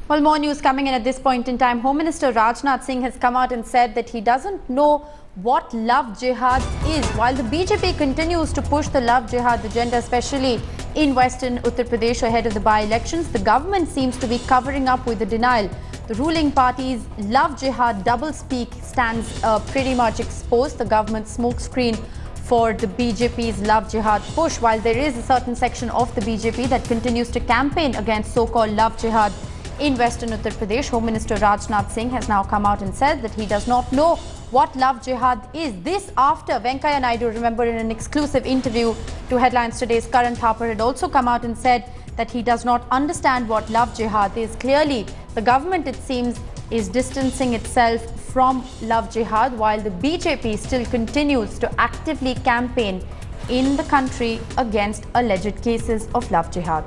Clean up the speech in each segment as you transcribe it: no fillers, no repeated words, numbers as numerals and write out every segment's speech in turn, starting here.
Well, more news coming in at this point in time. Home Minister Rajnath Singh has come out and said that he doesn't know what love jihad is. While the BJP continues to push the love jihad agenda, especially in western Uttar Pradesh ahead of the by-elections, the government seems to be covering up with the denial. The ruling party's love jihad doublespeak stands pretty much exposed. The government's smokescreen for the BJP's love jihad push. While there is a certain section of the BJP that continues to campaign against so-called love jihad in western Uttar Pradesh, Home Minister Rajnath Singh has now come out and said that he does not know what love jihad is. This after Venkaiah Naidu, remember, in an exclusive interview to Headlines Today's Karan Thapar, had also come out and said that he does not understand what love jihad is. Clearly, the government, it seems, is distancing itself from love jihad, while the BJP still continues to actively campaign in the country against alleged cases of love jihad.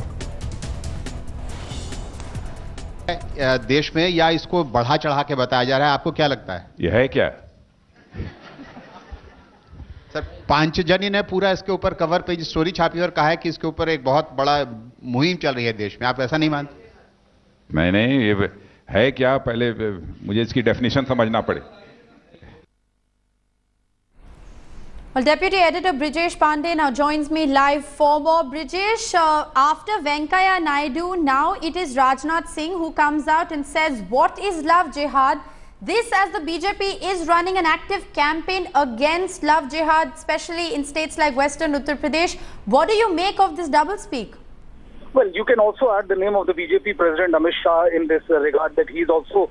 देश में या इसको बढ़ा चढ़ा के बताया जा रहा है, आपको क्या लगता है? यह है क्या? सर, पांचजनी ने पूरा इसके ऊपर कवर पेज स्टोरी छापी और कहा है कि इसके ऊपर एक बहुत बड़ा मुहिम चल रही है देश में. आप ऐसा नहीं मानते? मैंने ये है क्या, पहले मुझे इसकी डेफिनेशन समझना पड़े. Well, Deputy Editor Brijesh Pandey now joins me live for more. Brijesh, after Venkaiah Naidu, now it is Rajnath Singh who comes out and says, what is love jihad? This, as the BJP is running an active campaign against love jihad, especially in states like western Uttar Pradesh. What do you make of this doublespeak? Well, you can also add the name of the BJP President Amit Shah in this regard, that he's also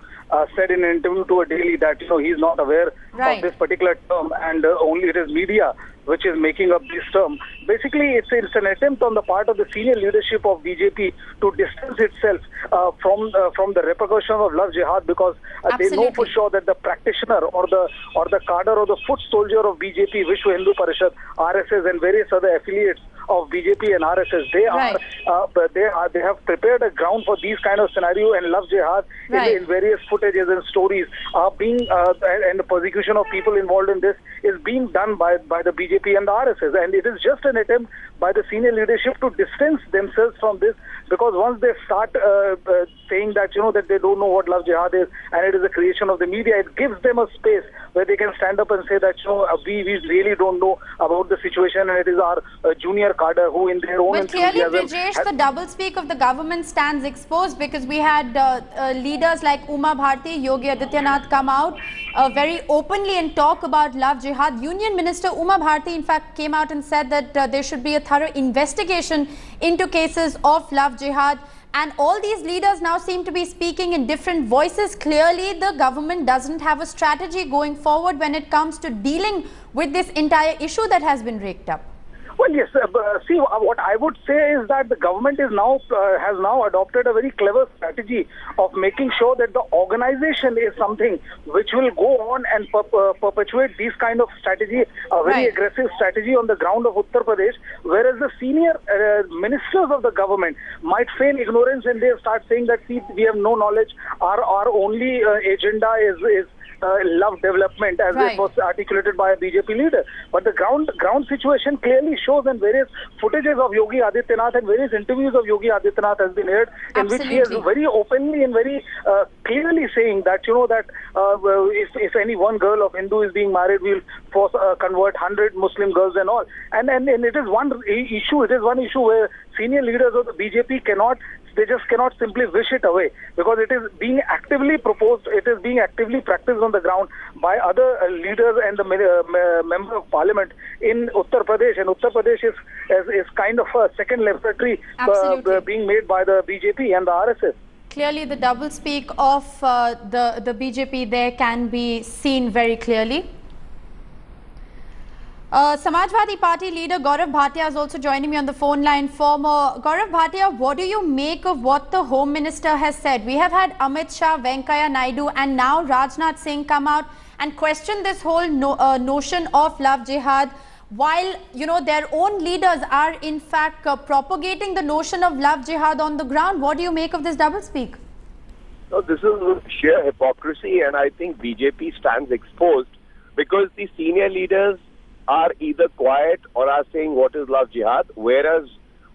said in an interview to a daily that he's not aware of this particular term, and only it is media which is making up this term. Basically, it's an attempt on the part of the senior leadership of BJP to distance itself from the repercussion of love jihad, because they know for sure that the practitioner or the cadre or the foot soldier of BJP, Vishwa Hindu Parishad, RSS, and various other affiliates of BJP and RSS, they have prepared a ground for these kind of scenario, and love jihad in various footages and stories are being and the persecution of people involved in this is being done by the BJP and the RSS, and it is just an attempt by the senior leadership to distance themselves from this, because once they start saying that that they don't know what love jihad is and it is a creation of the media, it gives them a space where they can stand up and say that we really don't know about the situation, and it is our junior cadre who in their own enthusiasm. But clearly, Brijesh, the doublespeak of the government stands exposed, because we had leaders like Uma Bharti, Yogi Adityanath come out very openly and talk about love jihad. Union Minister Uma Bharti, in fact, came out and said that there should be a thorough investigation into cases of love jihad. And all these leaders now seem to be speaking in different voices. Clearly, the government doesn't have a strategy going forward when it comes to dealing with this entire issue that has been raked up. Well, yes. See, what I would say is that the government is has now adopted a very clever strategy of making sure that the organization is something which will go on and perpetuate these kind of strategy, a very aggressive strategy on the ground of Uttar Pradesh, whereas the senior ministers of the government might feign ignorance and they start saying that, see, we have no knowledge, our only agenda is love development, as it was articulated by a BJP leader. But the ground situation clearly shows, and various footages of Yogi Adityanath and various interviews of Yogi Adityanath has been aired, in which he is very openly and very clearly saying that if any one girl of Hindu is being married, we will convert 100 Muslim girls and all. And it is one issue. It is one issue where senior leaders of the BJP they just cannot simply wish it away, because it is being actively proposed, it is being actively practiced on the ground by other leaders and the member of parliament in Uttar Pradesh, and Uttar Pradesh is kind of a second laboratory being made by the BJP and the RSS. Clearly, the doublespeak of the BJP there can be seen very clearly. Samajwadi Party leader Gaurav Bhatia is also joining me on the phone line. Former Gaurav Bhatia, what do you make of what the Home Minister has said? We have had Amit Shah, Venkaiah Naidu, and now Rajnath Singh come out and question this whole notion of love jihad, while their own leaders are in fact propagating the notion of love jihad on the ground. What do you make of this doublespeak? No, this is sheer hypocrisy, and I think BJP stands exposed because the senior leaders are either quiet or are saying what is love jihad, whereas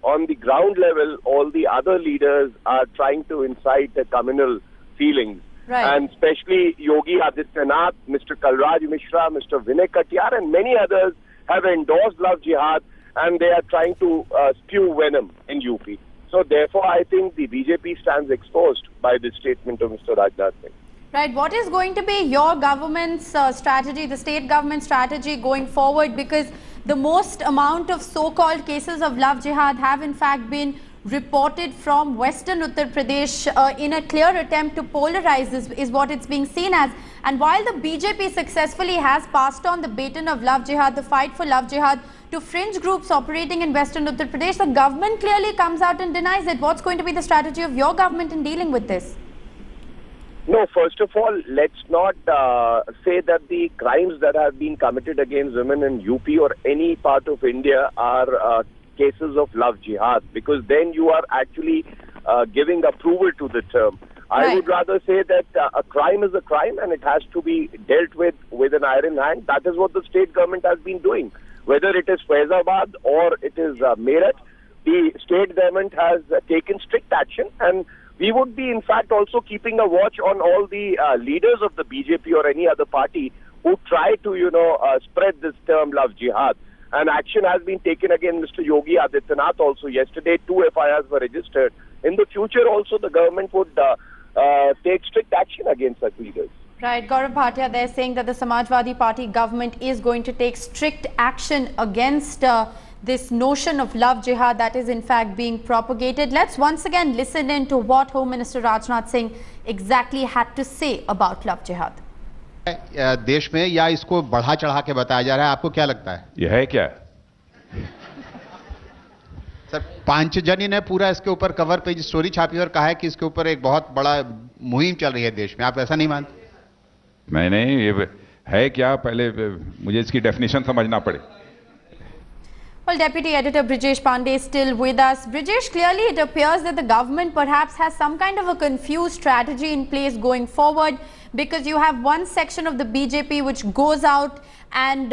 on the ground level, all the other leaders are trying to incite communal feelings. Right. And especially Yogi Adityanath, Mr. Kalraj Mishra, Mr. Vinay Katiyar, and many others have endorsed Love Jihad, and they are trying to spew venom in UP. So therefore, I think the BJP stands exposed by this statement of Mr. Rajnath Singh. Right. What is going to be your government's strategy, the state government strategy going forward? Because the most amount of so-called cases of love jihad have in fact been reported from Western Uttar Pradesh in a clear attempt to polarize this is what it's being seen as. And while the BJP successfully has passed on the baton of love jihad, the fight for love jihad, to fringe groups operating in Western Uttar Pradesh, the government clearly comes out and denies it. What's going to be the strategy of your government in dealing with this? No, first of all, let's not say that the crimes that have been committed against women in UP or any part of India are cases of love jihad, because then you are actually giving approval to the term. Right. I would rather say that a crime is a crime and it has to be dealt with an iron hand. That is what the state government has been doing. Whether it is Faizabad or it is Meerut, the state government has taken strict action, and we would be in fact also keeping a watch on all the leaders of the BJP or any other party who try to, spread this term love jihad. And action has been taken against Mr. Yogi Adityanath also. Yesterday, 2 FIRs were registered. In the future also, the government would take strict action against such leaders. Right. Gaurav Bhatia, they're saying that the Samajwadi Party government is going to take strict action against this notion of love jihad that is in fact being propagated. Let's once again listen in to what Home Minister Rajnath Singh exactly had to say about love jihad. देश में या इसको बढ़ा चढ़ा के बताया जा रहा है, आपको क्या लगता है? ये है क्या? सर, पांचजनी ने पूरा इसके ऊपर कवर पेज स्टोरी छापी और कहा है कि इसके ऊपर एक बहुत बड़ा मुहिम चल रही है देश में. आप ऐसा नहीं मानते? मैंने ये है क्या, पहले मुझे इसकी डेफिनेशन समझना पड़े. Well, Deputy Editor Brijesh Pandey is still with us. Brijesh, clearly it appears that the government perhaps has some kind of a confused strategy in place going forward, because you have one section of the BJP which goes out and,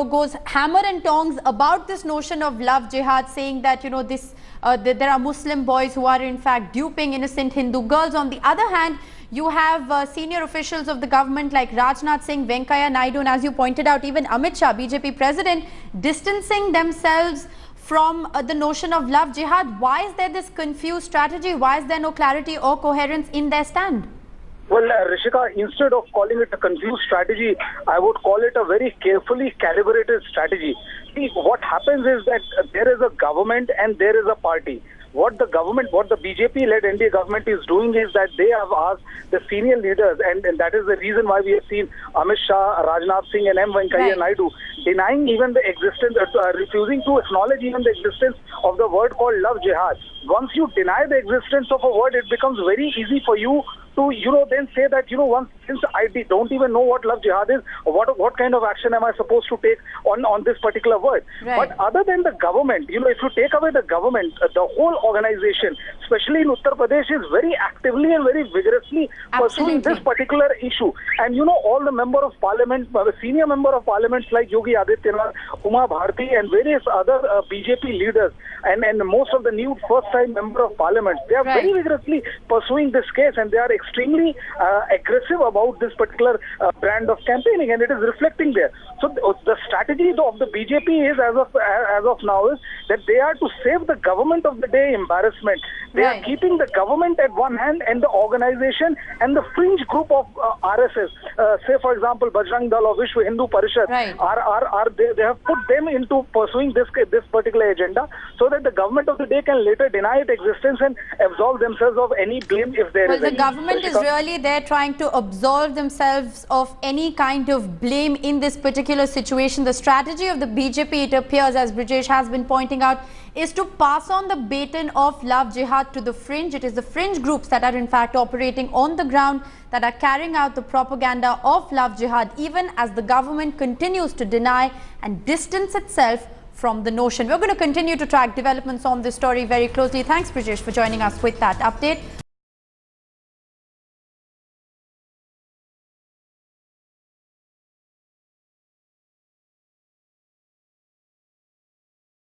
goes hammer and tongs about this notion of love jihad, saying that, there are Muslim boys who are in fact duping innocent Hindu girls. On the other hand, you have senior officials of the government like Rajnath Singh, Venkaiah Naidu, and as you pointed out, even Amit Shah, BJP president, distancing themselves from the notion of love jihad. Why is there this confused strategy? Why is there no clarity or coherence in their stand? Well, Rishika, instead of calling it a confused strategy, I would call it a very carefully calibrated strategy. See, what happens is that there is a government and there is a party. What the BJP-led NDA government is doing is that they have asked the senior leaders, and that is the reason why we have seen Amit Shah, Rajnath Singh and M. Venkaiah Naidu denying even the existence, refusing to acknowledge even the existence of the word called love jihad. Once you deny the existence of a word, it becomes very easy for you to, then say that, since I don't even know what love jihad is, what kind of action am I supposed to take on this particular word? Right. But other than the government, if you take away the government, the whole organization, especially in Uttar Pradesh, is very actively and very vigorously pursuing this particular issue. And all the member of parliament, senior member of parliaments like Yogi Adityanath, Uma Bharti and various other BJP leaders and most of the new first-time member of parliament, they are very vigorously pursuing this case, and they are extremely aggressive about this particular brand of campaigning, and it is reflecting there. So the strategy of the BJP is, as of now, is that they are to save the government of the day embarrassment. They are keeping the government at one hand and the organization and the fringe group of RSS, say for example Bajrang Dal or Vishwa Hindu Parishad, they have put them into pursuing this particular agenda, so that the government of the day can later deny its existence and absolve themselves of any blame if there is any. Well, the government is really there trying to absolve themselves of any kind of blame in this particular situation. The strategy of the BJP, it appears, as Brijesh has been pointing out, is to pass on the baton of love jihad to the fringe. It is the fringe groups that are in fact operating on the ground, that are carrying out the propaganda of love jihad, even as the government continues to deny and distance itself from the notion. We're going to continue to track developments on this story very closely. Thanks, Brijesh, for joining us with that update.